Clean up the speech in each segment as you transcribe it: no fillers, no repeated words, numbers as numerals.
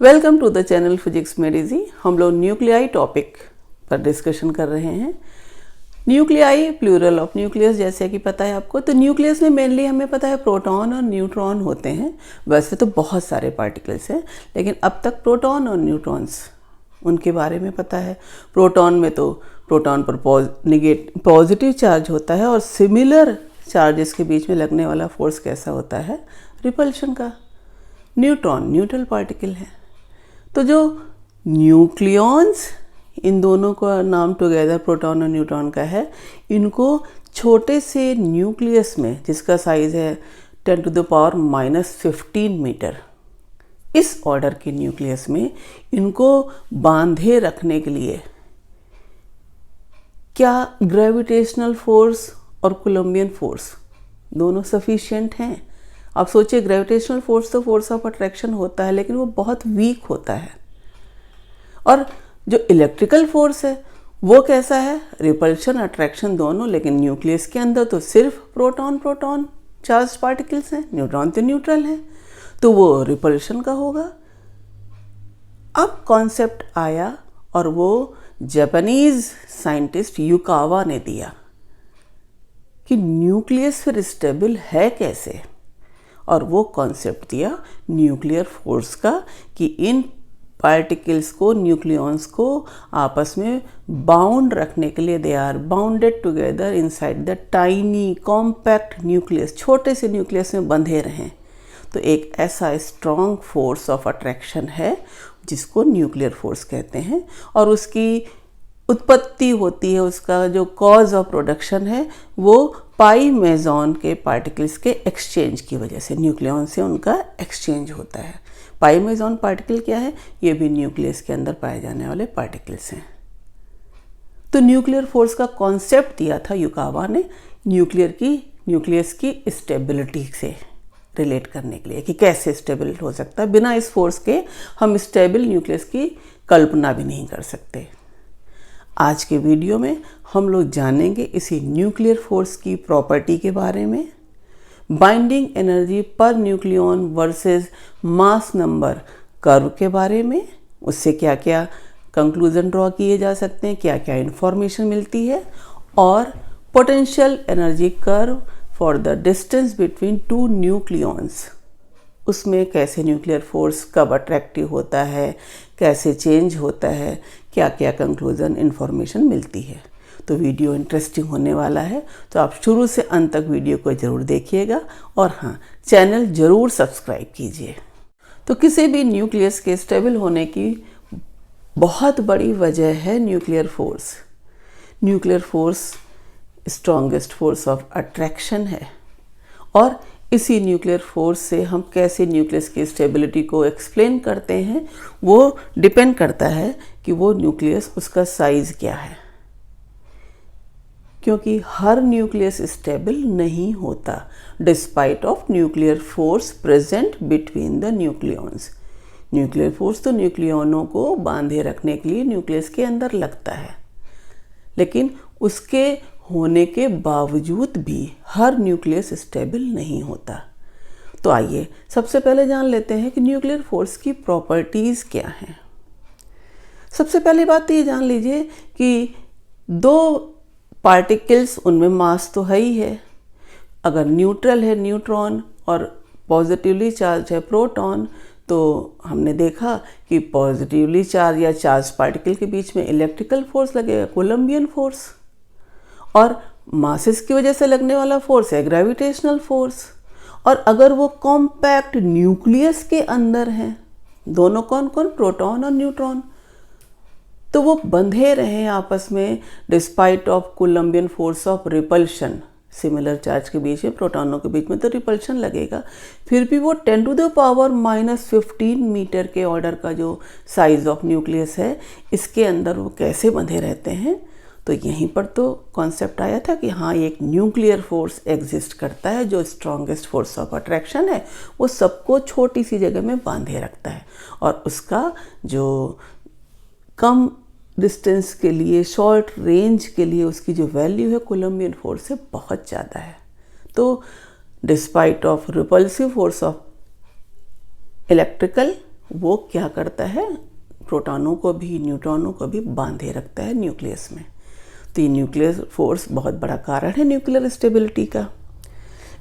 Welcome to the channel physics में डिजी। हम लोग न्यूक्लियाई टॉपिक पर डिस्कशन कर रहे हैं। न्यूक्लियाई प्लूरल ऑफ न्यूक्लियस, जैसे कि पता है आपको। तो न्यूक्लियस में मेनली हमें पता है प्रोटॉन और न्यूट्रॉन होते हैं। वैसे तो बहुत सारे पार्टिकल्स हैं, लेकिन अब तक प्रोटॉन और न्यूट्रॉन्स उनके बारे में पता है। प्रोटॉन में तो प्रोटॉन पर पॉजिटिव चार्ज होता है और सिमिलर चार्जेस के बीच में लगने वाला फोर्स कैसा होता है, रिपल्शन का। न्यूट्रॉन न्यूट्रल पार्टिकल है। तो जो न्यूक्लियॉन्स, इन दोनों का नाम टुगेदर प्रोटॉन और न्यूट्रॉन का है, इनको छोटे से न्यूक्लियस में, जिसका साइज है 10⁻⁻15 मीटर, इस ऑर्डर के न्यूक्लियस में इनको बांधे रखने के लिए क्या ग्रेविटेशनल फोर्स और कोलम्बियन फोर्स दोनों सफिशिएंट हैं? आप सोचिए, ग्रेविटेशनल फोर्स तो फोर्स ऑफ अट्रैक्शन होता है, लेकिन वो बहुत वीक होता है। और जो इलेक्ट्रिकल फोर्स है वो कैसा है? रिपल्शन अट्रैक्शन दोनों, लेकिन न्यूक्लियस के अंदर तो सिर्फ प्रोटॉन प्रोटॉन चार्ज पार्टिकल्स हैं, न्यूट्रॉन तो न्यूट्रल हैं, तो वो रिपल्शन का होगा। अब कॉन्सेप्ट आया और वो जापानीज साइंटिस्ट युकावा ने दिया कि न्यूक्लियस फिर स्टेबल है कैसे, और वो कॉन्सेप्ट दिया न्यूक्लियर फोर्स का कि इन पार्टिकल्स को, न्यूक्लियॉन्स को आपस में बाउंड रखने के लिए they are bounded together inside the tiny compact nucleus, छोटे से न्यूक्लियस में बंधे रहें। तो एक ऐसा स्ट्रॉन्ग फोर्स ऑफ अट्रैक्शन है जिसको न्यूक्लियर फोर्स कहते हैं, और उसकी उत्पत्ति होती है, उसका जो कॉज ऑफ प्रोडक्शन है वो पाई मेजॉन के पार्टिकल्स के एक्सचेंज की वजह से, न्यूक्लियॉन से उनका एक्सचेंज होता है। पाई मेजॉन पार्टिकल क्या है? ये भी न्यूक्लियस के अंदर पाए जाने वाले पार्टिकल्स हैं। तो न्यूक्लियर फोर्स का कॉन्सेप्ट दिया था युकावा ने न्यूक्लियस की स्टेबिलिटी से रिलेट करने के लिए, कि कैसे स्टेबल हो सकता है। बिना इस फोर्स के हम स्टेबल न्यूक्लियस की कल्पना भी नहीं कर सकते। आज के वीडियो में हम लोग जानेंगे इसी न्यूक्लियर फोर्स की प्रॉपर्टी के बारे में, बाइंडिंग एनर्जी पर nucleon versus mass number curve के बारे में, उससे क्या क्या कंक्लूजन ड्रॉ किए जा सकते हैं, क्या क्या इंफॉर्मेशन मिलती है, और potential energy curve for the distance between to nucleons, उसमें कैसे न्यूक्लियर फोर्स कब अट्रैक्टिव होता है, कैसे चेंज होता है, क्या क्या कंक्लूजन इन्फॉर्मेशन मिलती है। तो वीडियो इंटरेस्टिंग होने वाला है, तो आप शुरू से अंत तक वीडियो को ज़रूर देखिएगा, और हाँ, चैनल ज़रूर सब्सक्राइब कीजिए। तो किसी भी न्यूक्लियस के स्टेबल होने की बहुत बड़ी वजह है nuclear force. Nuclear force strongest force of attraction है, और इसी न्यूक्लियर फोर्स से हम कैसे न्यूक्लियस की स्टेबिलिटी को एक्सप्लेन करते हैं, वो डिपेंड करता है कि वो न्यूक्लियस, उसका साइज क्या है। क्योंकि हर न्यूक्लियस स्टेबल नहीं होता despite of nuclear force present between the nucleons. Nuclear force तो न्यूक्लियॉनों को बांधे रखने के लिए न्यूक्लियस के अंदर लगता है, लेकिन उसके होने के बावजूद भी हर न्यूक्लियस स्टेबल नहीं होता। तो आइए सबसे पहले जान लेते हैं कि न्यूक्लियर फोर्स की प्रॉपर्टीज़ क्या हैं। सबसे पहली बात तो ये जान लीजिए कि दो पार्टिकल्स, उनमें मास तो है ही है। अगर न्यूट्रल है न्यूट्रॉन और पॉजिटिवली चार्ज है प्रोटॉन, तो हमने देखा कि पॉजिटिवली चार्ज या चार्ज पार्टिकल के बीच में इलेक्ट्रिकल फोर्स लगेगा, कोलम्बियन फोर्स, और मासेस की वजह से लगने वाला फोर्स है ग्रेविटेशनल फोर्स। और अगर वो कॉम्पैक्ट न्यूक्लियस के अंदर हैं, दोनों कौन कौन? प्रोटॉन और न्यूट्रॉन, तो वो बंधे रहे आपस में despite of Columbian force of repulsion. Similar charge के बीच में, प्रोटॉनों के बीच में तो रिपल्शन लगेगा, फिर भी वो 10⁻⁻15 मीटर के ऑर्डर का जो साइज ऑफ न्यूक्लियस है, इसके अंदर वो कैसे बंधे रहते हैं। तो यहीं पर तो कॉन्सेप्ट आया था कि हाँ, एक न्यूक्लियर फोर्स एग्जिस्ट करता है जो स्ट्रॉन्गेस्ट फोर्स ऑफ अट्रैक्शन है, वो सबको छोटी सी जगह में बांधे रखता है, और उसका जो कम डिस्टेंस के लिए, शॉर्ट रेंज के लिए उसकी जो वैल्यू है कोलम्बियन फोर्स से बहुत ज़्यादा है। तो despite of repulsive force of electrical वो क्या करता है, प्रोटॉनों को भी न्यूट्रॉनों को भी बांधे रखता है न्यूक्लियस में। तो ये न्यूक्लियर फोर्स बहुत बड़ा कारण है न्यूक्लियर स्टेबिलिटी का।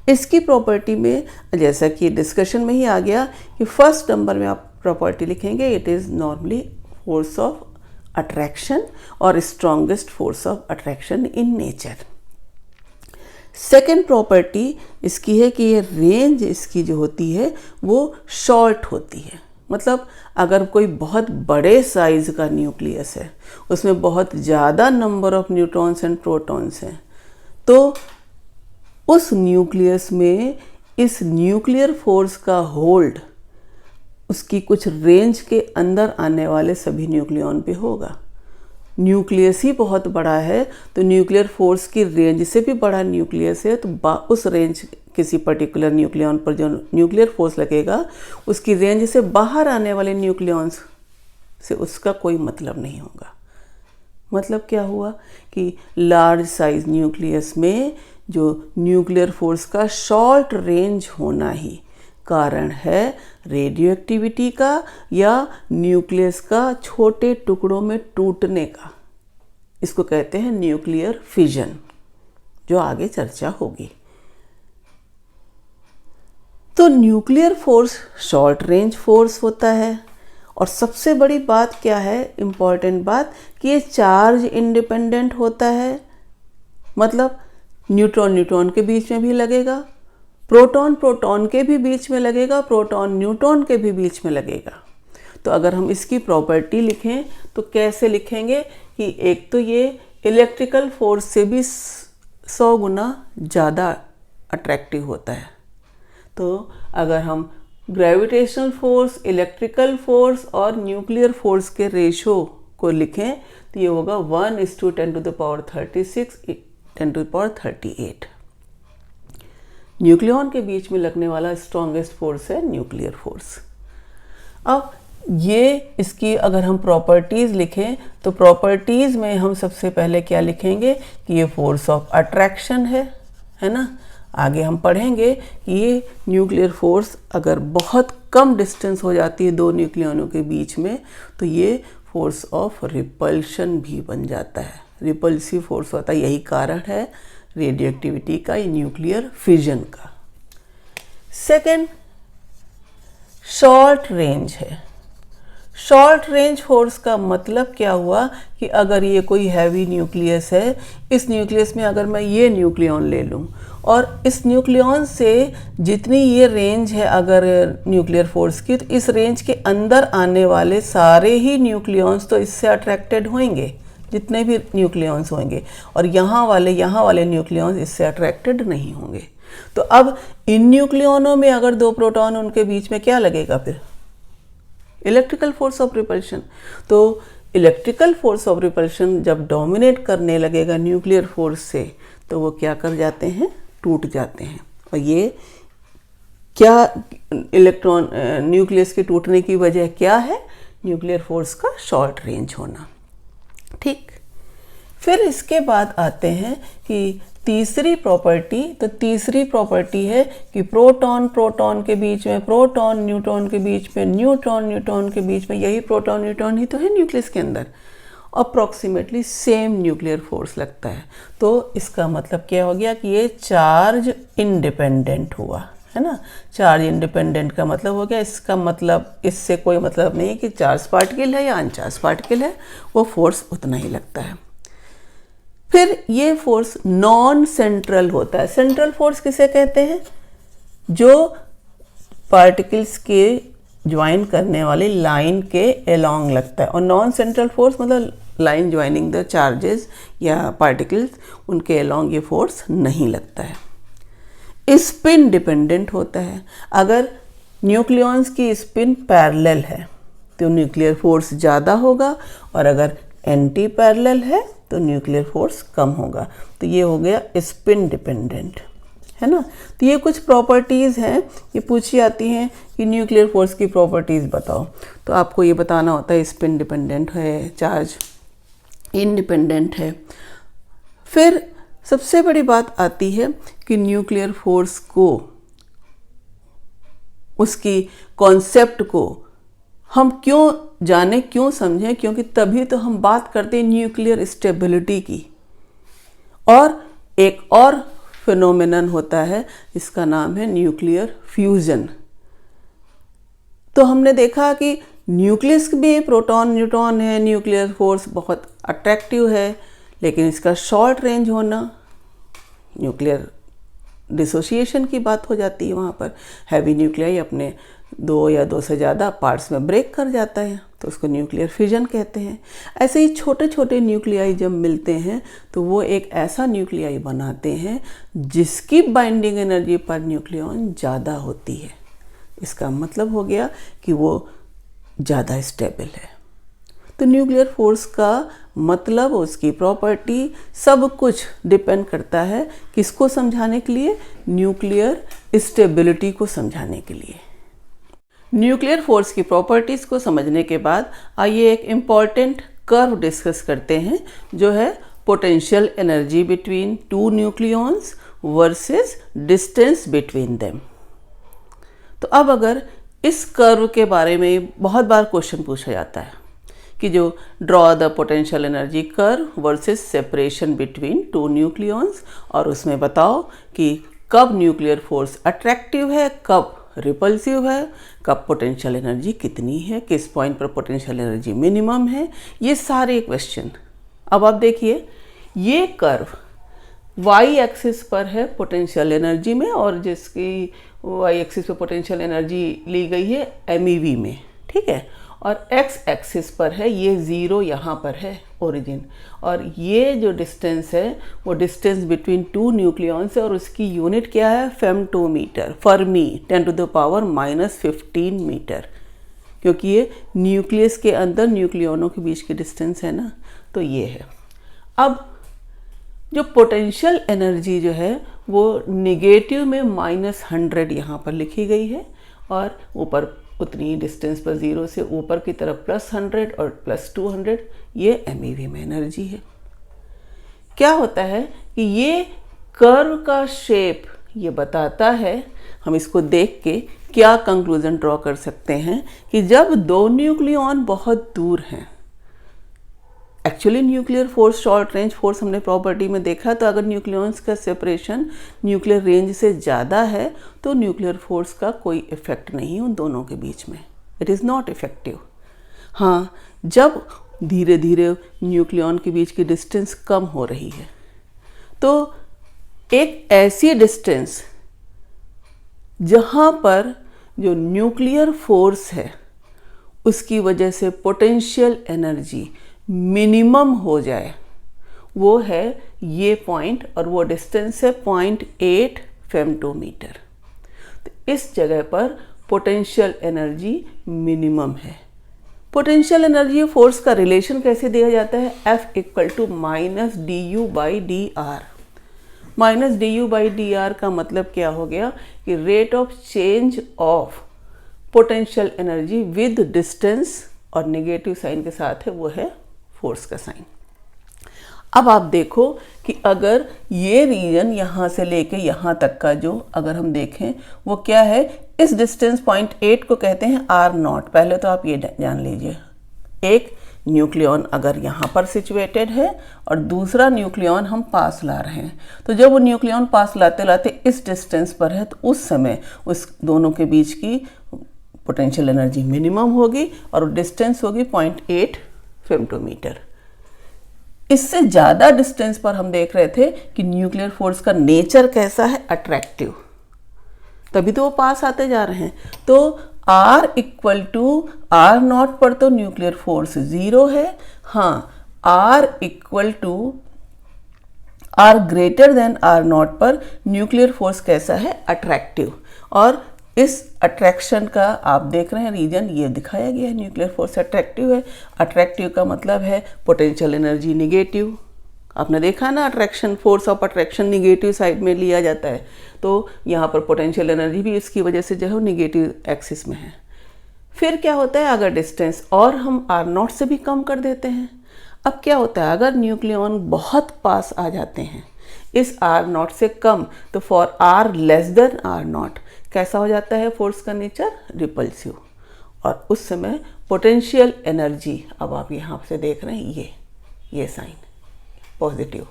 इसकी प्रॉपर्टी में जैसा कि डिस्कशन में ही आ गया कि फर्स्ट नंबर में आप प्रॉपर्टी लिखेंगे, it is normally force of attraction और strongest force of attraction in nature. Second property इसकी है कि ये रेंज इसकी जो होती है वो शॉर्ट होती है। मतलब अगर कोई बहुत बड़े साइज का न्यूक्लियस है, उसमें बहुत ज़्यादा number of neutrons and protons हैं, तो उस न्यूक्लियस में इस न्यूक्लियर फोर्स का होल्ड उसकी कुछ रेंज के अंदर आने वाले सभी न्यूक्लियॉन पे होगा। न्यूक्लियस ही बहुत बड़ा है तो न्यूक्लियर फोर्स की रेंज से भी बड़ा न्यूक्लियस है तो उस रेंज किसी पर्टिकुलर न्यूक्लियॉन पर जो न्यूक्लियर फोर्स लगेगा उसकी रेंज से बाहर आने वाले न्यूक्लियॉन्स से उसका कोई मतलब नहीं होगा। मतलब क्या हुआ कि लार्ज साइज न्यूक्लियस में जो न्यूक्लियर फोर्स का शॉर्ट रेंज होना ही कारण है रेडियो एक्टिविटी का या न्यूक्लियस का छोटे टुकड़ों में टूटने का। इसको कहते हैं न्यूक्लियर फिजन, जो आगे चर्चा होगी। तो nuclear force short range force होता है और सबसे बड़ी बात क्या है, इम्पॉर्टेंट बात, कि ये चार्ज इंडिपेंडेंट होता है। मतलब न्यूट्रॉन न्यूट्रॉन के बीच में भी लगेगा, प्रोटॉन प्रोटॉन के भी बीच में लगेगा, प्रोटॉन न्यूट्रॉन के भी बीच में लगेगा। तो अगर हम इसकी प्रॉपर्टी लिखें तो कैसे लिखेंगे कि एक तो ये इलेक्ट्रिकल फोर्स से भी 100 गुना ज़्यादा अट्रैक्टिव होता है। तो अगर हम ग्रेविटेशनल फोर्स, इलेक्ट्रिकल फोर्स और न्यूक्लियर फोर्स के रेशो को लिखें तो ये होगा 1:10⁻36 10⁻38। न्यूक्लियॉन के बीच में लगने वाला स्ट्रॉन्गेस्ट फोर्स है न्यूक्लियर फोर्स। अब ये इसकी अगर हम प्रॉपर्टीज़ लिखें तो प्रॉपर्टीज़ में हम सबसे पहले क्या लिखेंगे कि ये फोर्स ऑफ अट्रैक्शन है ना। आगे हम पढ़ेंगे कि ये न्यूक्लियर फोर्स अगर बहुत कम डिस्टेंस हो जाती है दो न्यूक्लियनों के बीच में तो ये फोर्स ऑफ रिपल्शन भी बन जाता है, रिपल्सिव फोर्स होता है। यही कारण है रेडियो एक्टिविटी का, ये न्यूक्लियर फिजन का। सेकेंड शॉर्ट रेंज है। शॉर्ट रेंज फोर्स का मतलब क्या हुआ कि अगर ये कोई हैवी न्यूक्लियस है, इस न्यूक्लियस में अगर मैं ये न्यूक्लियॉन ले लूँ और इस न्यूक्लियॉन से जितनी ये रेंज है अगर न्यूक्लियर फोर्स की, तो इस रेंज के अंदर आने वाले सारे ही न्यूक्लियॉन्स तो इससे अट्रैक्टेड होंगे, जितने भी न्यूक्लियॉन्स होंगे, और यहाँ वाले न्यूक्लियॉन्स इससे अट्रैक्टेड नहीं होंगे। तो अब इन न्यूक्लियॉनों में अगर दो प्रोटॉन उनके बीच में क्या लगेगा, फिर इलेक्ट्रिकल फोर्स ऑफ रिपल्शन। तो इलेक्ट्रिकल फोर्स ऑफ रिपल्शन जब डोमिनेट करने लगेगा न्यूक्लियर फोर्स से तो वो क्या कर जाते हैं, टूट जाते हैं। और ये क्या इलेक्ट्रॉन न्यूक्लियस के टूटने की वजह क्या है, न्यूक्लियर फोर्स का शॉर्ट रेंज होना। ठीक, फिर इसके बाद आते हैं कि तीसरी प्रॉपर्टी। तो तीसरी प्रॉपर्टी है कि प्रोटॉन प्रोटॉन के बीच में, प्रोटॉन न्यूट्रॉन के बीच में, न्यूट्रॉन न्यूट्रॉन के बीच में, यही प्रोटॉन न्यूट्रॉन ही तो है न्यूक्लियस के अंदर, अप्रॉक्सीमेटली सेम न्यूक्लियर फोर्स लगता है। तो इसका मतलब क्या हो गया कि ये चार्ज इंडिपेंडेंट हुआ, है ना। चार्ज इंडिपेंडेंट का मतलब हो गया, इसका मतलब इससे कोई मतलब नहीं कि चार्ज पार्टिकल है या अनचार्ज पार्टिकल है, वो फोर्स उतना ही लगता है। फिर ये फोर्स नॉन सेंट्रल होता है। सेंट्रल फोर्स किसे कहते हैं, जो पार्टिकल्स के ज्वाइन करने वाली लाइन के अलोंग लगता है, और नॉन सेंट्रल फोर्स मतलब लाइन ज्वाइनिंग द चार्जेस या पार्टिकल्स, उनके अलोंग ये फोर्स नहीं लगता है। स्पिन डिपेंडेंट होता है। अगर न्यूक्लियॉन्स की स्पिन पैरेलल है तो न्यूक्लियर फोर्स ज़्यादा होगा, और अगर एंटी पैरेलल है तो न्यूक्लियर फोर्स कम होगा। तो ये हो गया स्पिन डिपेंडेंट, है ना। तो ये कुछ प्रॉपर्टीज़ हैं, ये पूछी जाती हैं कि न्यूक्लियर फोर्स की प्रॉपर्टीज़ बताओ, तो आपको ये बताना होता है स्पिन डिपेंडेंट है, चार्ज इंडिपेंडेंट है। फिर सबसे बड़ी बात आती है कि न्यूक्लियर फोर्स को, उसकी कॉन्सेप्ट को हम क्यों जाने, क्यों समझें, क्योंकि तभी तो हम बात करते हैं न्यूक्लियर स्टेबिलिटी की। और एक और फिनोमेनन होता है, इसका नाम है न्यूक्लियर फ्यूजन। तो हमने देखा कि न्यूक्लियस में प्रोटॉन न्यूट्रॉन है, न्यूक्लियर फोर्स बहुत अट्रैक्टिव है, लेकिन इसका शॉर्ट रेंज होना, न्यूक्लियर डिसोसिएशन की बात हो जाती है। वहाँ पर हैवी न्यूक्लियाई अपने 2 या 2 से ज़्यादा पार्ट्स में ब्रेक कर जाता है, तो उसको न्यूक्लियर फ्यूजन कहते हैं। ऐसे ही छोटे छोटे न्यूक्लियाई जब मिलते हैं तो वो एक ऐसा न्यूक्लियाई बनाते हैं जिसकी बाइंडिंग एनर्जी पर न्यूक्लियॉन ज़्यादा होती है। इसका मतलब हो गया कि वो ज़्यादा स्टेबल है। तो न्यूक्लियर फोर्स का मतलब, उसकी प्रॉपर्टी, सब कुछ डिपेंड करता है किसको समझाने के लिए? न्यूक्लियर स्टेबिलिटी को समझाने के लिए। न्यूक्लियर फोर्स की प्रॉपर्टीज़ को समझने के बाद आइए एक इम्पॉर्टेंट कर्व डिस्कस करते हैं, जो है potential energy between two nucleons versus distance between them. तो अब अगर इस कर्व के बारे में बहुत बार क्वेश्चन पूछा जाता है कि जो draw the potential energy curve versus separation between two nucleons, और उसमें बताओ कि कब न्यूक्लियर फोर्स अट्रैक्टिव है, कब रिपल्सिव है, कब पोटेंशियल एनर्जी कितनी है, किस पॉइंट पर पोटेंशियल एनर्जी मिनिमम है, ये सारे क्वेश्चन। अब आप देखिए, ये कर्व वाई एक्सिस पर है पोटेंशियल एनर्जी में, और जिसकी वाई एक्सिस पे पोटेंशियल एनर्जी ली गई है MeV में, ठीक है। और एक्स एक्सिस पर है, ये 0 यहाँ पर है ओरिजिन, और ये जो डिस्टेंस है वो डिस्टेंस बिटवीन टू न्यूक्लियॉन्स है, और उसकी यूनिट क्या है? फेमटोमीटर, फर्मी 10⁻⁻15 मीटर, क्योंकि ये न्यूक्लियस के अंदर न्यूक्लियॉनों के बीच की डिस्टेंस है ना, तो ये है। अब जो पोटेंशियल एनर्जी जो है वो निगेटिव में -100 यहाँ पर लिखी गई है, और ऊपर उतनी डिस्टेंस पर 0 से ऊपर की तरफ +100 और +200, ये MeV में एनर्जी है। क्या होता है कि ये कर्व का शेप ये बताता है, हम इसको देख के क्या कंक्लूजन ड्रॉ कर सकते हैं कि जब 2 न्यूक्लियॉन बहुत दूर हैं, actually nuclear force short range force हमने प्रॉपर्टी में देखा, तो अगर न्यूक्लियॉन्स का सेपरेशन न्यूक्लियर रेंज से ज़्यादा है तो न्यूक्लियर फोर्स का कोई इफेक्ट नहीं उन दोनों के बीच में, इट इज़ नॉट इफेक्टिव। हाँ, जब धीरे धीरे न्यूक्लियॉन के बीच की डिस्टेंस कम हो रही है, तो एक ऐसी डिस्टेंस जहाँ पर जो न्यूक्लियर फोर्स है उसकी वजह से पोटेंशियल एनर्जी मिनिमम हो जाए, वो है ये पॉइंट, और वो डिस्टेंस है 0.8 फेमटोमीटर। तो इस जगह पर पोटेंशियल एनर्जी मिनिमम है। पोटेंशियल एनर्जी फोर्स का रिलेशन कैसे दिया जाता है? F = -du/dr। -du/dr का मतलब क्या हो गया कि rate of change of potential energy with distance, और नेगेटिव साइन के साथ है वो है फोर्स का साइन। अब आप देखो कि अगर ये रीजन यहाँ से लेके यहाँ तक का जो अगर हम देखें वो क्या है, इस डिस्टेंस 0.8 को कहते हैं R0। पहले तो आप ये जान लीजिए, एक न्यूक्लियॉन अगर यहाँ पर सिचुएटेड है और दूसरा न्यूक्लियॉन हम पास ला रहे हैं, तो जब वो न्यूक्लियॉन पास लाते लाते इस डिस्टेंस पर है, तो उस समय उस दोनों के बीच की पोटेंशियल एनर्जी मिनिमम होगी, और डिस्टेंस होगी 0.8 फेमटोमीटर। इससे ज़्यादा डिस्टेंस पर हम देख रहे थे कि न्यूक्लियर फोर्स का नेचर कैसा है? अट्रैक्टिव, तभी तो वो पास आते जा रहे हैं। तो R = R0 पर तो न्यूक्लियर फोर्स 0 है। हाँ, R greater than R0 पर न्यूक्लियर फोर्स कैसा है? अट्रैक्टिव। और इस अट्रैक्शन का आप देख रहे हैं रीजन ये दिखाया गया है, न्यूक्लियर फोर्स अट्रैक्टिव है। अट्रैक्टिव का मतलब है पोटेंशियल एनर्जी निगेटिव। आपने देखा ना, attraction, force of attraction negative side में लिया जाता है, तो यहाँ पर पोटेंशियल एनर्जी भी इसकी वजह से जो है निगेटिव एक्सिस में है। फिर क्या होता है, अगर डिस्टेंस और हम R0 से भी कम कर देते हैं, अब क्या होता है, अगर न्यूक्लियॉन बहुत पास आ जाते हैं इस R0 से कम, तो for R less than R0 कैसा हो जाता है फोर्स का नेचर? रिपल्सिव। और उस समय पोटेंशियल एनर्जी, अब आप यहाँ से देख रहे हैं ये साइन पॉजिटिव।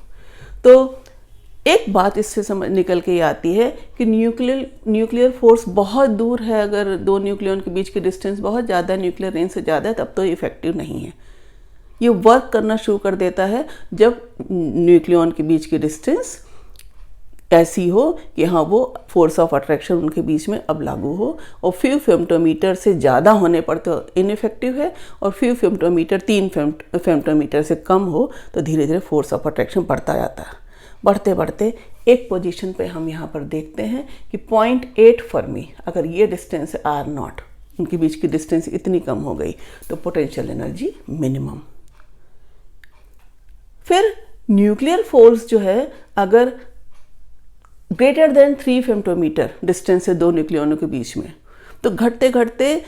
तो एक बात इससे समझ निकल के आती है कि न्यूक्लियर फोर्स बहुत दूर है, अगर दो न्यूक्लियन के बीच की डिस्टेंस बहुत ज़्यादा न्यूक्लियर रेंज से ज़्यादा है तब तो इफेक्टिव नहीं है। ये वर्क करना शुरू कर देता है जब न्यूक्लियन के बीच की डिस्टेंस ऐसी हो कि हाँ वो फोर्स ऑफ अट्रैक्शन उनके बीच में अब लागू हो, और फ्यू फेम्टोमीटर से ज़्यादा होने पर तो इनइफेक्टिव है, और फ्यू फेम्टोमीटर 3 फेम्टोमीटर से कम हो तो धीरे धीरे फोर्स ऑफ अट्रैक्शन बढ़ता जाता है। बढ़ते बढ़ते एक पोजीशन पे हम यहाँ पर देखते हैं कि 0.8 फर्मी, अगर ये डिस्टेंस R0, उनके बीच की डिस्टेंस इतनी कम हो गई तो पोटेंशियल एनर्जी मिनिमम। फिर न्यूक्लियर फोर्स जो है अगर ग्रेटर देन 3 फेम्टोमीटर डिस्टेंस है दो न्यूक्लियनों के बीच में, तो घटते घटते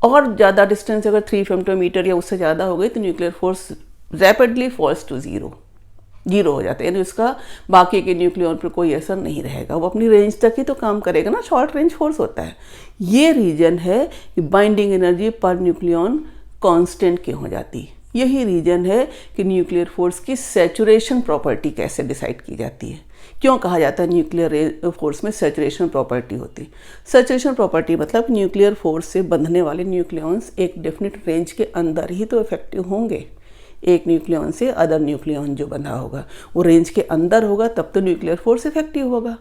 और ज़्यादा डिस्टेंस अगर 3 फेम्टोमीटर या उससे ज़्यादा हो गई तो nuclear force rapidly falls to zero हो जाता है, यानी उसका बाकी के न्यूक्लियन पर कोई असर नहीं रहेगा, वो अपनी रेंज तक ही तो काम करेगा ना, शॉर्ट रेंज फोर्स होता है। ये रीजन है कि binding energy per nucleon constant क्यों हो जाती है। यही रीजन है कि न्यूक्लियर फोर्स की सैचुरेशन प्रॉपर्टी कैसे डिसाइड की जाती है। क्यों कहा जाता है न्यूक्लियर फोर्स में सैचुरेशन प्रॉपर्टी होती है। सैचुरेशन प्रॉपर्टी मतलब न्यूक्लियर फोर्स से बंधने वाले न्यूक्लियॉन्स एक डेफिनेट रेंज के अंदर ही तो इफेक्टिव होंगे। एक न्यूक्लियॉन से अदर न्यूक्लियॉन जो बंधा होगा वो रेंज के अंदर होगा, तब तो न्यूक्लियर फोर्स इफेक्टिव होगा।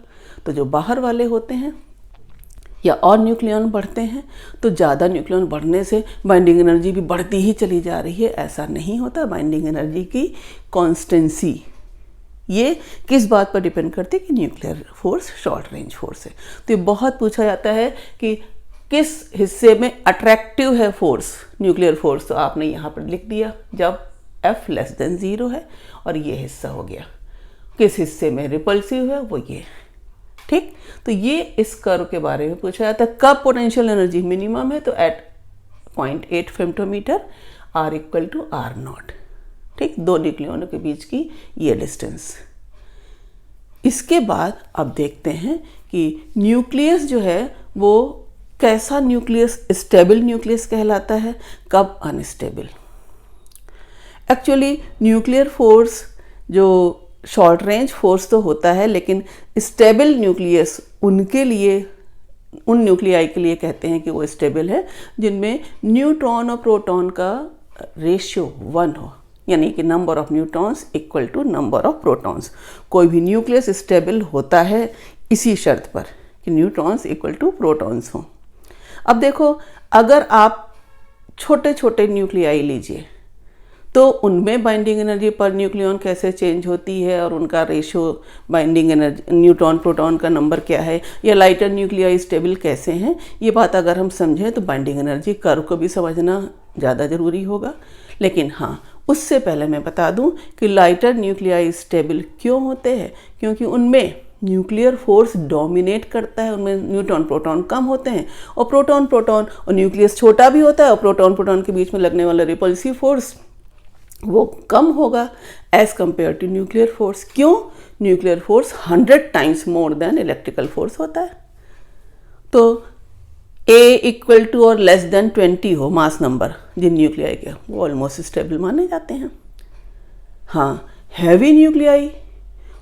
तो जो बाहर वाले होते हैं या और न्यूक्लियॉन बढ़ते हैं तो ज़्यादा न्यूक्लियॉन बढ़ने से बाइंडिंग एनर्जी भी बढ़ती ही चली जा रही है, ऐसा नहीं होता। बाइंडिंग एनर्जी की कॉन्स्टेंसी ये किस बात पर डिपेंड करती है कि nuclear force short range force है। तो ये बहुत पूछा जाता है कि किस हिस्से में अट्रैक्टिव है फोर्स, न्यूक्लियर फोर्स, तो आपने यहाँ पर लिख दिया जब F लेस देन 0 है, और ये हिस्सा हो गया। किस हिस्से में रिपल्सिव है वो ये, ठीक। तो ये इस कर्व के बारे में पूछा जाता है। कब पोटेंशियल एनर्जी मिनिमम है, तो at 0.8 femtometre R equal to R0, ठीक, दो न्यूक्लियनों के बीच की ये डिस्टेंस। इसके बाद अब देखते हैं कि न्यूक्लियस जो है वो कैसा न्यूक्लियस स्टेबल न्यूक्लियस कहलाता है, कब अनस्टेबल। एक्चुअली न्यूक्लियर फोर्स जो शॉर्ट रेंज फोर्स तो होता है, लेकिन स्टेबल न्यूक्लियस उनके लिए, उन न्यूक्लियाई के लिए कहते हैं कि वो स्टेबल है जिनमें न्यूट्रॉन और प्रोटॉन का रेशियो 1 हो, यानी कि number of neutrons equal to number of protons. कोई भी न्यूक्लियस स्टेबल होता है इसी शर्त पर कि न्यूट्रॉन्स इक्वल टू प्रोटॉन्स हों। अब देखो, अगर आप छोटे छोटे न्यूक्लियाई लीजिए तो उनमें बाइंडिंग एनर्जी पर न्यूक्लियन कैसे चेंज होती है और उनका ratio binding energy neutron proton का नंबर क्या है, या लाइटर न्यूक्लियाई स्टेबल कैसे हैं, ये बात अगर हम समझें तो बाइंडिंग एनर्जी कर्व को भी समझना ज़्यादा ज़रूरी होगा। लेकिन हाँ, उससे पहले मैं बता दूं कि लाइटर न्यूक्लियाई स्टेबल क्यों होते हैं, क्योंकि उनमें न्यूक्लियर फोर्स डोमिनेट करता है, उनमें न्यूट्रॉन प्रोटॉन कम होते हैं, और प्रोटॉन और न्यूक्लियस छोटा भी होता है, और प्रोटॉन के बीच में लगने वाला रिपल्सिव फोर्स वो कम होगा as compare to nuclear force. क्यों? Nuclear force 100 times more than electrical force होता है। तो A इक्वल टू और लेस देन 20 हो मास नंबर जिन न्यूक्लियाई के, वो ऑलमोस्ट स्टेबल माने जाते हैं। हाँ, हैवी न्यूक्लियाई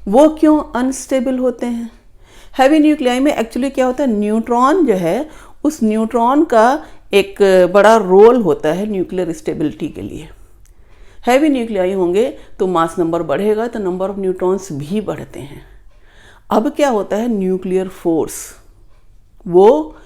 वो क्यों अनस्टेबल होते हैं? हैवी न्यूक्लियाई में एक्चुअली क्या होता है, न्यूट्रॉन जो है उस न्यूट्रॉन का एक बड़ा रोल होता है न्यूक्लियर स्टेबिलिटी के लिए। हैवी न्यूक्लियाई होंगे तो मास नंबर बढ़ेगा तो नंबर ऑफ न्यूट्रॉन्स भी बढ़ते हैं। अब क्या होता है, न्यूक्लियर फोर्स वो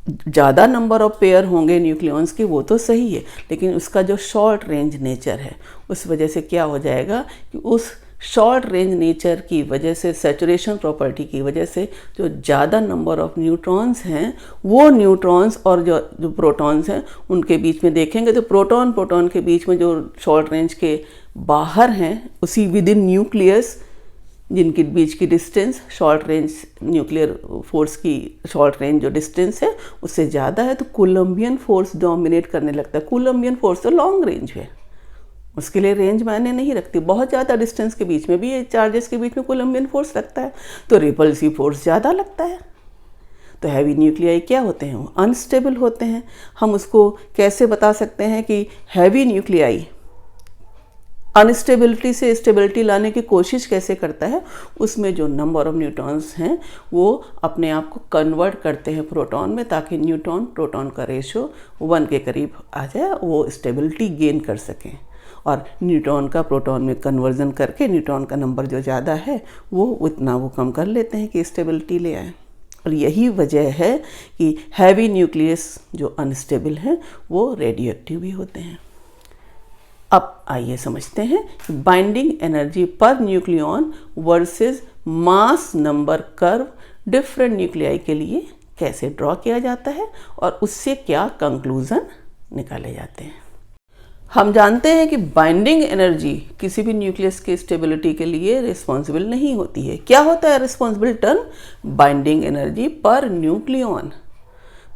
ज़्यादा नंबर ऑफ पेयर होंगे न्यूक्लियॉन्स के, वो तो सही है, लेकिन उसका जो शॉर्ट रेंज नेचर है उस वजह से क्या हो जाएगा कि उस शॉर्ट रेंज नेचर की वजह से, सैचुरेशन प्रॉपर्टी की वजह से, जो ज़्यादा नंबर ऑफ न्यूट्रॉन्स हैं वो न्यूट्रॉन्स और जो प्रोटॉन्स हैं उनके बीच में देखेंगे तो प्रोटॉन के बीच में जो शॉर्ट रेंज के बाहर हैं उसी विद इन न्यूक्लियस जिनके बीच की distance short range nuclear force की शॉर्ट रेंज जो डिस्टेंस है उससे ज़्यादा है, तो कोलम्बियन फोर्स डोमिनेट करने लगता है। कोलम्बियन फोर्स तो लॉन्ग रेंज है, उसके लिए रेंज मायने नहीं रखती। बहुत ज़्यादा डिस्टेंस के बीच में भी चार्जेस के बीच में कोलम्बियन फोर्स लगता है तो रिपल्सिव फोर्स ज़्यादा लगता है। तो हैवी न्यूक्लियाई क्या होते हैं? वो अनस्टेबल होते हैं। हम उसको कैसे बता सकते हैं कि हैवी न्यूक्लियाई अनस्टेबिलिटी से स्टेबिलिटी लाने की कोशिश कैसे करता है? उसमें जो नंबर ऑफ न्यूट्रॉन्स हैं वो अपने आप को कन्वर्ट करते हैं प्रोटॉन में, ताकि न्यूट्रॉन प्रोटॉन का रेशो 1 के करीब आ जाए, वो स्टेबिलिटी गेन कर सकें। और न्यूट्रॉन का प्रोटॉन में कन्वर्जन करके न्यूट्रॉन का नंबर जो ज़्यादा है वो उतना वो कम कर लेते हैं कि स्टेबिलिटी ले आए। और यही वजह है कि हैवी न्यूक्लियस जो अनस्टेबल हैं वो रेडियो एक्टिव भी होते हैं। अब आइए समझते हैं बाइंडिंग एनर्जी पर nucleon versus mass number curve different nuclei के लिए कैसे ड्रॉ किया जाता है और उससे क्या कंक्लूजन निकाले जाते हैं। हम जानते हैं कि बाइंडिंग एनर्जी किसी भी न्यूक्लियस की स्टेबिलिटी के लिए रिस्पॉन्सिबल नहीं होती है। क्या होता है रिस्पॉन्सिबल टर्म? बाइंडिंग एनर्जी पर न्यूक्लियॉन।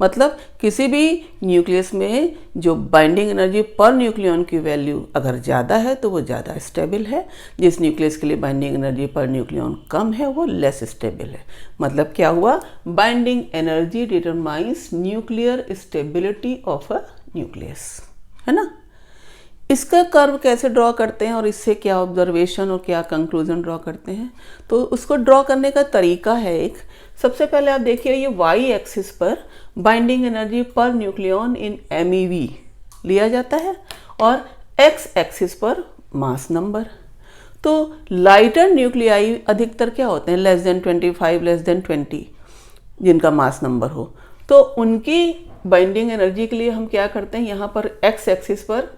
मतलब किसी भी न्यूक्लियस में जो बाइंडिंग एनर्जी पर न्यूक्लियॉन की वैल्यू अगर ज़्यादा है तो वो ज़्यादा स्टेबल है। जिस न्यूक्लियस के लिए बाइंडिंग एनर्जी पर न्यूक्लियॉन कम है वो लेस स्टेबल है। मतलब क्या हुआ? Binding energy determines nuclear stability of a nucleus, है ना। इसका कर्व कैसे ड्रॉ करते हैं और इससे क्या ऑब्जर्वेशन और क्या कंक्लूजन ड्रॉ करते हैं? तो उसको ड्रॉ करने का तरीका है एक। सबसे पहले आप देखिए, ये वाई एक्सिस पर बाइंडिंग एनर्जी पर न्यूक्लियॉन इन MeV लिया जाता है और एक्स एक्सिस पर मास नंबर। तो लाइटर न्यूक्लियाई अधिकतर क्या होते हैं? लेस देन 25, लेस देन 20 जिनका मास नंबर हो, तो उनकी बाइंडिंग एनर्जी के लिए हम क्या करते हैं, यहाँ पर एक्स एक्सिस पर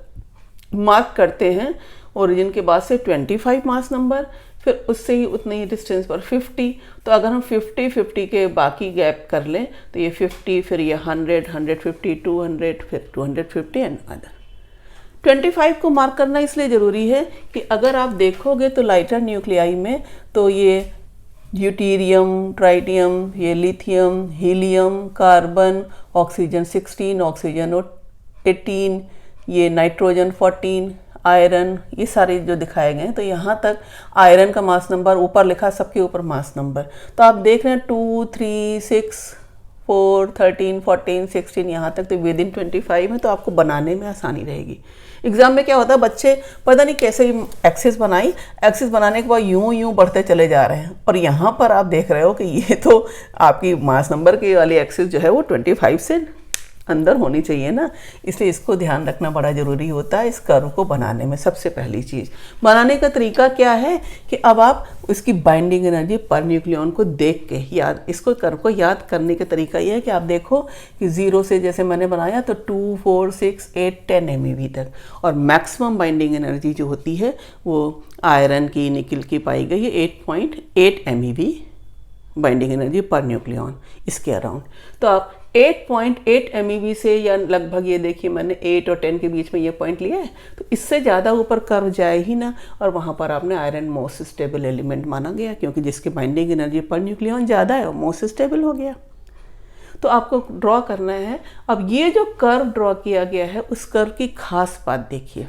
मार्क करते हैं ओरिजिन के बाद से 25 मास नंबर, फिर उससे ही उतने ही डिस्टेंस पर 50। तो अगर हम 50 के बाकी गैप कर लें तो ये 50, फिर ये 100, 150, 200, फिर 250 एंड अदर। 25 को मार्क करना इसलिए ज़रूरी है कि अगर आप देखोगे तो लाइटर न्यूक्लियाई में तो ये ड्यूटेरियम, ट्राइटियम, ये lithium, helium, carbon, oxygen 16, oxygen 18, ये नाइट्रोजन 14, आयरन, ये सारे जो दिखाए गए हैं। तो यहाँ तक आयरन का मास नंबर ऊपर लिखा, सबके ऊपर मास नंबर। तो आप देख रहे हैं 2, 3, 6, 4, 13, 14, 16, यहाँ तक तो विद इन 25 है। तो आपको बनाने में आसानी रहेगी। एग्जाम में क्या होता है, बच्चे पता नहीं कैसे एक्सिस बनाई, एक्सिस बनाने के बाद यूं बढ़ते चले जा रहे हैं और यहाँ पर आप देख रहे हो कि ये तो आपकी मास नंबर की वाली एक्सिस जो है वो 25 से अंदर होनी चाहिए ना। इसलिए इसको ध्यान रखना बड़ा ज़रूरी होता है इस कर्व को बनाने में। सबसे पहली चीज़ बनाने का तरीका क्या है कि अब आप इसकी बाइंडिंग एनर्जी पर न्यूक्लियॉन को देख के याद, इसको कर्व को याद करने का तरीका ये है कि आप देखो कि 0 से जैसे मैंने बनाया तो 2, 4, 6, 8, 10 MeV तक, और मैक्सिमम बाइंडिंग एनर्जी जो होती है वो आयरन की, निकल की पाई गई है 8.8 MeV बाइंडिंग एनर्जी पर न्यूक्लियॉन इसके अराउंड। तो आप 8.8 MeV से, या लगभग ये देखिए मैंने 8 और 10 के बीच में ये पॉइंट लिया है, तो इससे ज़्यादा ऊपर कर्व जाए ही ना। और वहाँ पर आपने आयरन मोस्ट स्टेबल एलिमेंट माना गया, क्योंकि जिसकी बाइंडिंग एनर्जी पर न्यूक्लियॉन ज़्यादा है वो मोस्ट स्टेबल हो गया। तो आपको ड्रॉ करना है। अब ये जो कर्व ड्रॉ किया गया है उस कर्व की खास बात देखिए।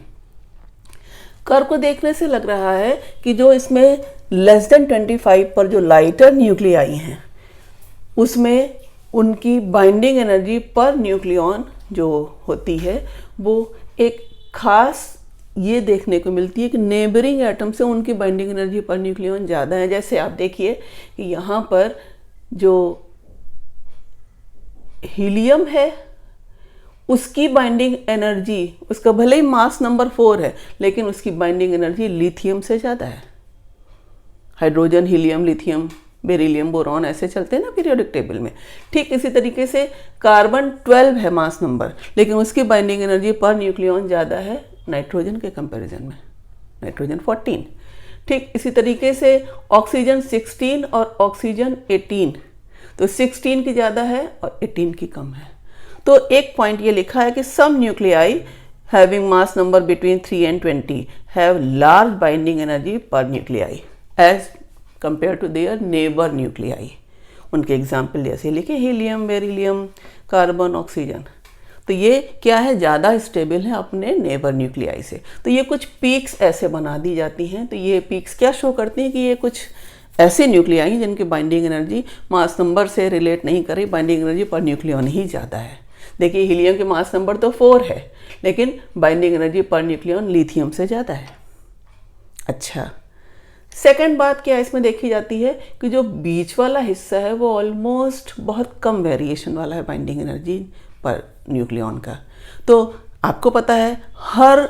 कर्व को देखने से लग रहा है कि जो इसमें लेस देन 25 पर जो लाइटर न्यूक्लियाई हैं उसमें उनकी बाइंडिंग एनर्जी पर न्यूक्लियॉन जो होती है वो एक खास ये देखने को मिलती है कि नेबरिंग एटम से उनकी बाइंडिंग एनर्जी पर न्यूक्लियॉन ज़्यादा है। जैसे आप देखिए कि यहाँ पर जो हीलियम है उसकी बाइंडिंग एनर्जी, उसका भले ही मास नंबर 4 है लेकिन उसकी बाइंडिंग एनर्जी लिथियम से ज़्यादा है। Hydrogen, helium, lithium, beryllium, boron ऐसे चलते हैं ना पीरियोडिक टेबल में। ठीक इसी तरीके से कार्बन 12 है मास नंबर, लेकिन उसकी बाइंडिंग एनर्जी पर न्यूक्लियॉन ज़्यादा है नाइट्रोजन के कंपैरिजन में, नाइट्रोजन 14। ठीक इसी तरीके से ऑक्सीजन 16 और ऑक्सीजन 18, तो 16 की ज़्यादा है और 18 की कम है। तो एक पॉइंट ये लिखा है कि some nuclei having mass number between 3 and 20 have large binding energy per nuclei as compare to their neighbour nuclei. उनके एग्जाम्पल जैसे लिखे हीलियम, बेरिलियम, कार्बन, ऑक्सीजन। तो ये क्या है, ज़्यादा स्टेबल है अपने नेबर न्यूक्लियाई से। तो ये कुछ पीक्स ऐसे बना दी जाती हैं। तो ये पीक्स क्या शो करती हैं कि ये कुछ ऐसे न्यूक्लियाई हैं जिनकी बाइंडिंग एनर्जी मास नंबर से रिलेट नहीं कर रही, बाइंडिंग एनर्जी पर न्यूक्लियन ही ज़्यादा है। देखिए हीलियम के मास नंबर तो 4 है, लेकिन binding energy per nucleon lithium से ज़्यादा है। अच्छा, सेकंड बात क्या इसमें देखी जाती है कि जो बीच वाला हिस्सा है वो ऑलमोस्ट बहुत कम वेरिएशन वाला है बाइंडिंग एनर्जी पर न्यूक्लियन का। तो आपको पता है हर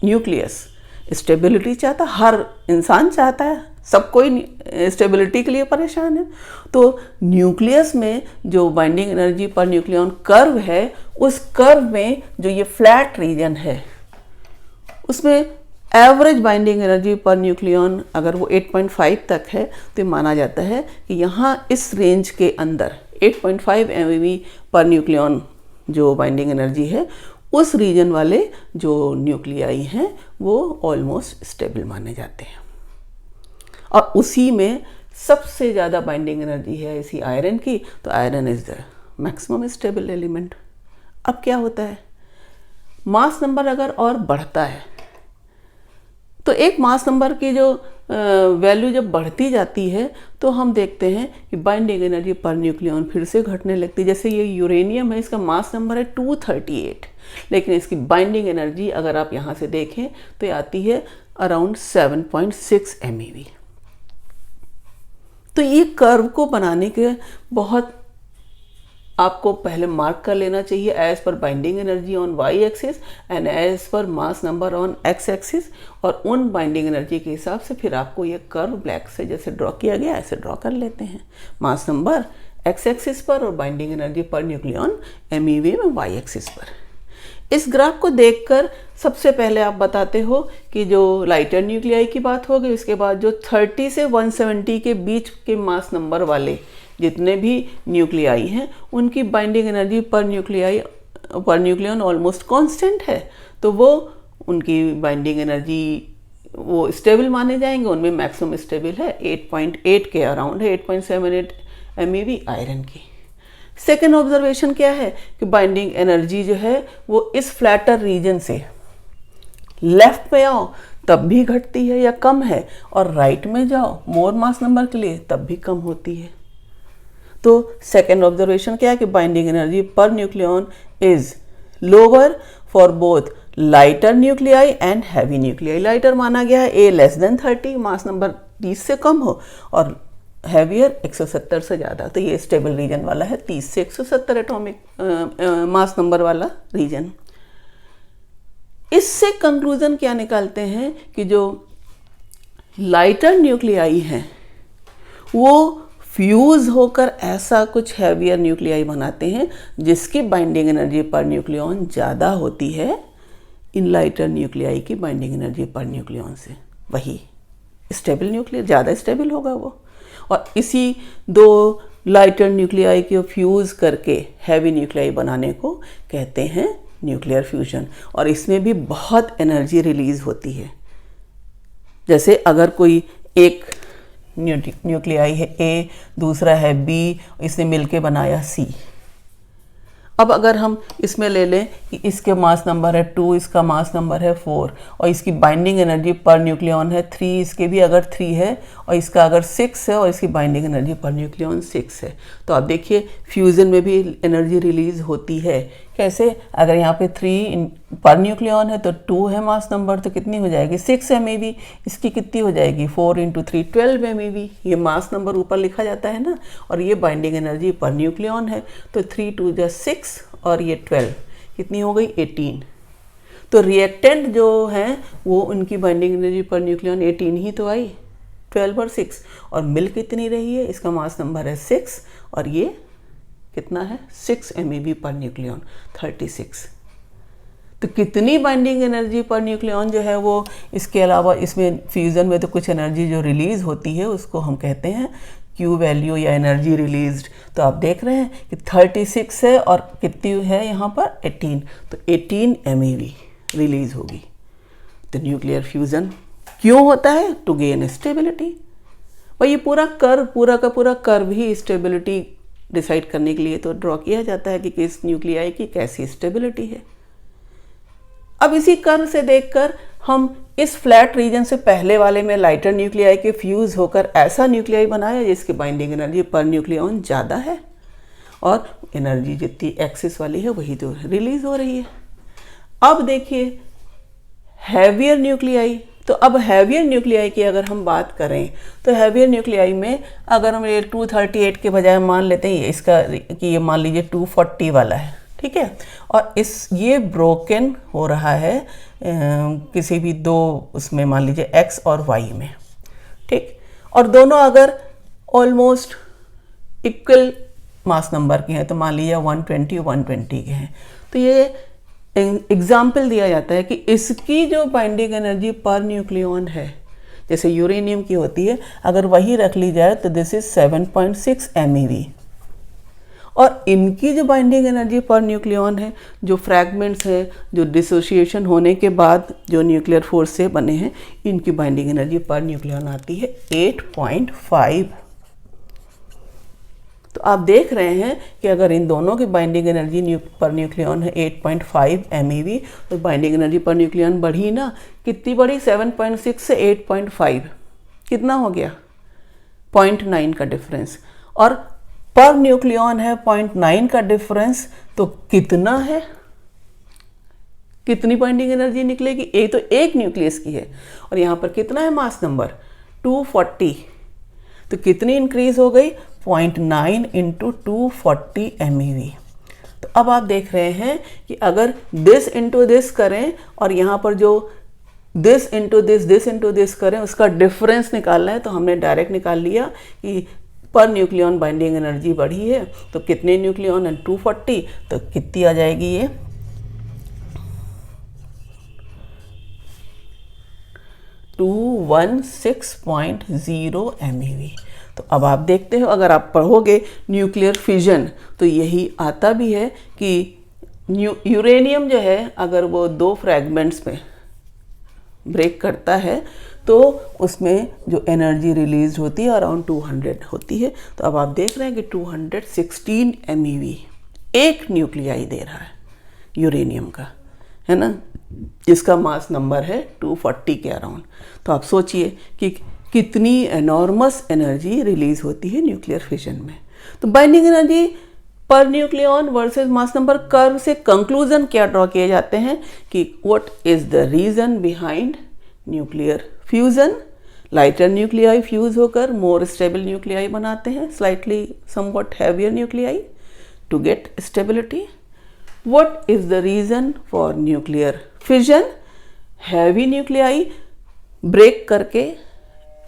न्यूक्लियस स्टेबिलिटी चाहता, हर इंसान चाहता है, सब कोई स्टेबिलिटी के लिए परेशान है। तो न्यूक्लियस में जो binding energy per nucleon curve है, उस कर्व में जो ये फ्लैट रीजन है उसमें average binding energy per nucleon अगर वो 8.5 तक है तो माना जाता है कि यहाँ इस रेंज के अंदर 8.5 MeV पर न्यूक्लियन जो बाइंडिंग एनर्जी है, उस रीजन वाले जो न्यूक्लियाई हैं वो ऑलमोस्ट स्टेबल माने जाते हैं। और उसी में सबसे ज़्यादा बाइंडिंग एनर्जी है इसी आयरन की, तो iron is the maximum stable element. अब क्या होता है, मास नंबर अगर और बढ़ता है तो एक मास नंबर की जो वैल्यू जब बढ़ती जाती है तो हम देखते हैं कि बाइंडिंग एनर्जी पर न्यूक्लियन फिर से घटने लगती है। जैसे ये यूरेनियम है, इसका मास नंबर है 238, लेकिन इसकी बाइंडिंग एनर्जी अगर आप यहाँ से देखें तो ये आती है अराउंड 7.6 MeV। तो ये कर्व को बनाने के बहुत आपको पहले मार्क कर लेना चाहिए as per binding energy on y axis and as per mass number on x axis, और उन बाइंडिंग एनर्जी के हिसाब से फिर आपको ये कर्व ब्लैक से जैसे ड्रॉ किया गया ऐसे ड्रॉ कर लेते हैं, मास नंबर एक्स एक्सिस पर और binding energy per nucleon MeV में वाई एक्सिस पर। इस ग्राफ को देखकर सबसे पहले आप बताते हो कि जो लाइटर न्यूक्लियाई की बात हो गई, उसके बाद जो 30 से 170 के बीच के मास नंबर वाले जितने भी न्यूक्लियाई हैं उनकी binding energy per nucleon almost constant है, तो वो उनकी बाइंडिंग एनर्जी वो स्टेबल माने जाएंगे। उनमें मैक्सिमम स्टेबल है 8.8 के अराउंड है, 8.78 MeV आयरन की। सेकेंड ऑब्जर्वेशन क्या है कि बाइंडिंग एनर्जी जो है वो इस फ्लैटर रीजन से लेफ्ट में आओ तब भी घटती है या कम है, और राइट में जाओ मोर मास नंबर के लिए तब भी कम होती है। तो सेकेंड ऑब्जर्वेशन क्या है कि binding energy per nucleon is lower for both lighter nuclei and heavy nuclei. Lighter माना गया है A less than 30, mass number 30 से कम हो, और हैवियर 170 से ज़्यादा। तो ये स्टेबल रीजन वाला है 30 से 170 एटॉमिक मास नंबर वाला रीजन। इससे कंक्लूजन क्या निकालते हैं कि जो लाइटर न्यूक्लियाई हैं वो फ्यूज होकर ऐसा कुछ हैवियर न्यूक्लियाई बनाते हैं जिसकी बाइंडिंग एनर्जी पर न्यूक्लियन ज़्यादा होती है इन लाइटर न्यूक्लियाई की बाइंडिंग एनर्जी पर न्यूक्लियन से। वही स्टेबल न्यूक्लियर ज़्यादा स्टेबल होगा वो, और इसी दो लाइटर न्यूक्लियाई को फ्यूज़ करके हैवी न्यूक्लियाई बनाने को कहते हैं न्यूक्लियर फ्यूजन। और इसमें भी बहुत एनर्जी रिलीज़ होती है। जैसे अगर कोई एक न्यूक्लियाई है A, दूसरा है B, इसने मिलके बनाया C। अब अगर हम इसमें ले लें कि इसके मास नंबर है 2, इसका मास नंबर है 4, और इसकी बाइंडिंग एनर्जी पर न्यूक्लियन है 3, इसके भी अगर 3 है, और इसका अगर 6 है और इसकी बाइंडिंग एनर्जी पर न्यूक्लियन 6 है, तो आप देखिए फ्यूज़न में भी एनर्जी रिलीज़ होती है। कैसे, अगर यहाँ पे 3 पर न्यूक्लियन है तो 2 है मास नंबर, तो कितनी हो जाएगी 6 MeV। इसकी कितनी हो जाएगी 4 × 3 12 MeV। ये मास नंबर ऊपर लिखा जाता है ना, और ये बाइंडिंग एनर्जी पर न्यूक्लियन है, तो 3 × 2 = 6 और ये 12 कितनी हो गई 18। तो रिएक्टेंट जो हैं वो उनकी बाइंडिंग एनर्जी पर न्यूक्लियन 18 ही तो आई, 12 और 6, और मिल कितनी रही है, इसका मास नंबर है 6 और ये कितना है 6 MeV पर न्यूक्लियन 36। तो कितनी बाइंडिंग एनर्जी पर न्यूक्लियन जो है वो, इसके अलावा इसमें फ्यूज़न में तो कुछ एनर्जी जो रिलीज़ होती है उसको हम कहते हैं Q वैल्यू या एनर्जी रिलीज्ड। तो आप देख रहे हैं कि 36 है और कितनी है यहाँ पर 18, तो 18 MeV रिलीज होगी। तो न्यूक्लियर फ्यूज़न क्यों होता है, टू गेन स्टेबिलिटी। भाई ये पूरा का पूरा कर्व ही स्टेबिलिटी डिसाइड करने के लिए तो ड्रॉ किया जाता है कि किस न्यूक्लियाई की कैसी स्टेबिलिटी है। अब इसी कर्व से देखकर हम इस फ्लैट रीजन से पहले वाले में लाइटर न्यूक्लियाई के फ्यूज़ होकर ऐसा न्यूक्लियाई बनाया जिसकी बाइंडिंग एनर्जी पर न्यूक्लियन ज़्यादा है और एनर्जी जितनी एक्सिस वाली है वही तो रिलीज हो रही है। अब देखिए हैवियर न्यूक्लियाई, तो अब हैवियर न्यूक्लियाई की अगर हम बात करें तो हैवियर न्यूक्लियाई में अगर हम ये 238 के बजाय मान लेते हैं इसका कि ये मान लीजिए 240 वाला है, ठीक है, और ये ब्रोकन हो रहा है किसी भी दो उसमें मान लीजिए x और y में, ठीक, और दोनों अगर ऑलमोस्ट इक्वल मास नंबर के हैं तो मान लीजिए 120 के हैं, तो ये एग्जाम्पल दिया जाता है कि इसकी जो बाइंडिंग एनर्जी पर न्यूक्लियन है जैसे यूरेनियम की होती है, अगर वही रख ली जाए तो दिस इज 7.6 MeV, और इनकी जो बाइंडिंग एनर्जी पर न्यूक्लियन है, जो फ्रैगमेंट्स हैं जो डिसोसिएशन होने के बाद जो न्यूक्लियर फोर्स से बने हैं, इनकी बाइंडिंग एनर्जी पर न्यूक्लियन आती है 8.5। तो आप देख रहे हैं कि अगर इन दोनों की बाइंडिंग एनर्जी पर न्यूक्लियन है 8.5 MeV, तो बाइंडिंग एनर्जी पर न्यूक्लियन बढ़ी ना, कितनी बढ़ी, 7.6 से 8.5, कितना हो गया, 0.9 का डिफरेंस, और पर न्यूक्लियन है 0.9 का डिफरेंस, तो कितना है, कितनी बाइंडिंग एनर्जी निकलेगी, ये तो एक न्यूक्लियस की है और यहाँ पर कितना है मास नंबर 240, तो कितनी इंक्रीज हो गई, 0.9 इंटू 240 MeV। तो अब आप देख रहे हैं कि अगर दिस इंटू दिस करें और यहाँ पर जो दिस इंटू दिस करें उसका डिफरेंस निकालना है, तो हमने डायरेक्ट निकाल लिया कि पर न्यूक्लियन बाइंडिंग एनर्जी बढ़ी है, तो कितने न्यूक्लियन है 240, तो कितनी आ जाएगी ये 216.0 MeV। तो अब आप देखते हो अगर आप पढ़ोगे न्यूक्लियर फिजन तो यही आता भी है कि यूरेनियम जो है अगर वो दो फ्रैगमेंट्स में ब्रेक करता है तो उसमें जो एनर्जी रिलीज होती है अराउंड 200 होती है। तो अब आप देख रहे हैं कि 216 MeV एक न्यूक्लियाई दे रहा है यूरेनियम का, है ना, जिसका मास नंबर है 240 के अराउंड। तो आप सोचिए कि कितनी एनॉर्मस एनर्जी रिलीज होती है न्यूक्लियर फिजन में। तो बाइंडिंग एनर्जी पर nucleon versus mass number curve से कंक्लूजन क्या ड्रॉ किए जाते हैं कि what is the reason behind nuclear fusion. Lighter nuclei fuse होकर मोर स्टेबल न्यूक्लियाई बनाते हैं, slightly somewhat heavier nuclei to get stability. What is the reason for nuclear fission, heavy nuclei break करके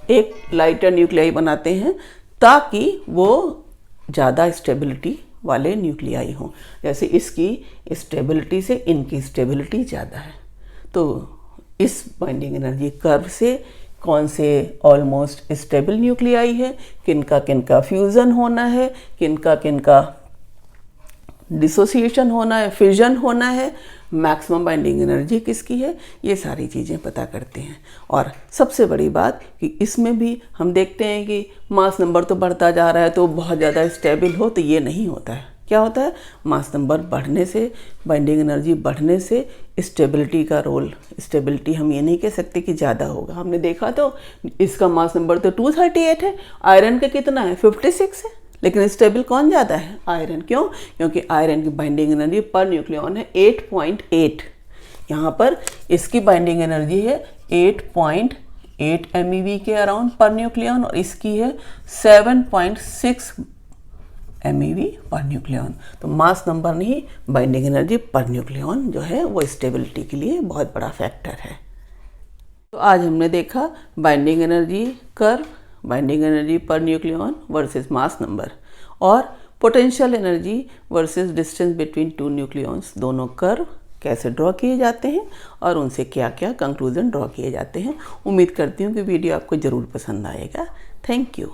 एक lighter nuclei बनाते हैं ताकि वो ज़्यादा स्टेबिलिटी वाले न्यूक्लियाई हों, जैसे इसकी स्टेबिलिटी से इनकी स्टेबिलिटी ज़्यादा है। तो इस बाइंडिंग एनर्जी कर्व से कौन से ऑलमोस्ट स्टेबल न्यूक्लियाई है, किनका फ्यूज़न होना है, किनका डिसोसिएशन होना है, फिजन होना है, मैक्सिमम बाइंडिंग एनर्जी किसकी है, ये सारी चीज़ें पता करते हैं। और सबसे बड़ी बात कि इसमें भी हम देखते हैं कि मास नंबर तो बढ़ता जा रहा है तो बहुत ज़्यादा स्टेबल हो, तो ये नहीं होता है। क्या होता है, मास नंबर बढ़ने से, बाइंडिंग एनर्जी बढ़ने से स्टेबिलिटी का रोल, स्टेबिलिटी हम ये नहीं कह सकते कि ज़्यादा होगा। हमने देखा तो इसका मास नंबर तो 238 है, आयरन का कितना है 56 है, लेकिन स्टेबल कौन ज़्यादा है, आयरन। क्यों, क्योंकि आयरन की बाइंडिंग एनर्जी पर न्यूक्लियन है 8.8, यहाँ पर इसकी बाइंडिंग एनर्जी है 8.8 MeV के अराउंड पर न्यूक्लियन और इसकी है 7.6 MeV पर न्यूक्लियन। तो मास नंबर नहीं, बाइंडिंग एनर्जी पर न्यूक्लियन जो है वो स्टेबिलिटी के लिए बहुत बड़ा फैक्टर है। तो आज हमने देखा binding energy curve, binding energy पर न्यूक्लियन वर्सेस मास नंबर, और potential energy versus distance between two nucleons, दोनों कर्व कैसे ड्रॉ किए जाते हैं और उनसे क्या क्या कंक्लूजन ड्रॉ किए जाते हैं। उम्मीद करती हूँ कि वीडियो आपको ज़रूर पसंद आएगा। Thank you.